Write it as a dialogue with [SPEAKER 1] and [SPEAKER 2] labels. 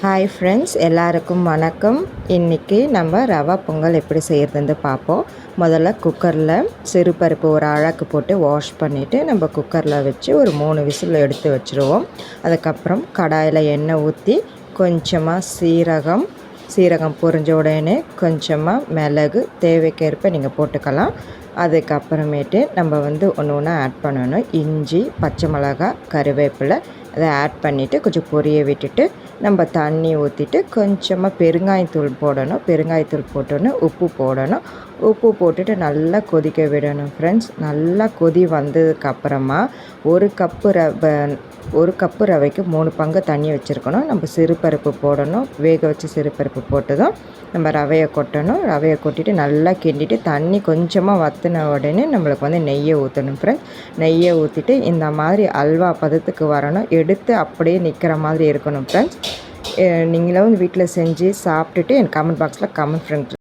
[SPEAKER 1] Hi friends, எல்லாருக்கும் வணக்கம். இன்றைக்கி நம்ம ரவா பொங்கல் எப்படி செய்கிறதுன்னு பார்ப்போம். முதல்ல குக்கரில் சிறுபருப்பு ஒரு அழகு போட்டு வாஷ் பண்ணிவிட்டு நம்ம குக்கரில் வச்சு ஒரு 3 விசில் எடுத்து வச்சுருவோம். அதுக்கப்புறம் கடாயில் எண்ணெய் ஊற்றி கொஞ்சமாக சீரகம் பொரிஞ்ச உடனே கொஞ்சமாக மிளகு தேவைக்கேற்ப நீங்கள் போட்டுக்கலாம். அதுக்கப்புறமேட்டு நம்ம ஒன்று ஒன்றா ஆட் பண்ணணும். இஞ்சி, பச்சை மிளகாய், கருவேப்பிலை அதை ஆட் பண்ணிவிட்டு கொஞ்சம் பொரிய விட்டுட்டு நம்ம தண்ணி ஊற்றிட்டு கொஞ்சமாக பெருங்காயத்தூள் போடணும். பெருங்காயத்தூள் போட்டோன்னே உப்பு போடணும். உப்பு போட்டுட்டு நல்லா கொதிக்க விடணும் ஃப்ரெண்ட்ஸ். நல்லா கொதி வந்ததுக்கப்புறமா ஒரு கப்பு ரவைக்கு 3 பங்கு தண்ணி வச்சுருக்கணும். நம்ம சிறுபருப்பு போடணும். வேக வச்சு சிறுபருப்பு போட்டதும் நம்ம ரவையை கொட்டணும். ரவையை கொட்டிட்டு நல்லா கிண்டிட்டு தண்ணி கொஞ்சமாக வற்றின உடனே நம்மளுக்கு நெய்யை ஊற்றணும் ஃப்ரெண்ட்ஸ். நெய்யை ஊற்றிட்டு இந்த மாதிரி அல்வா பதத்துக்கு வரணும். எடுத்து அப்படியே நிற்கிற மாதிரி இருக்கணும் ஃப்ரெண்ட்ஸ். நீங்களும் வீட்டில் செஞ்சு சாப்பிட்டுட்டு எனக்கு கமெண்ட் பாக்ஸில் கமெண்ட் ஃப்ரெண்ட்ஸ்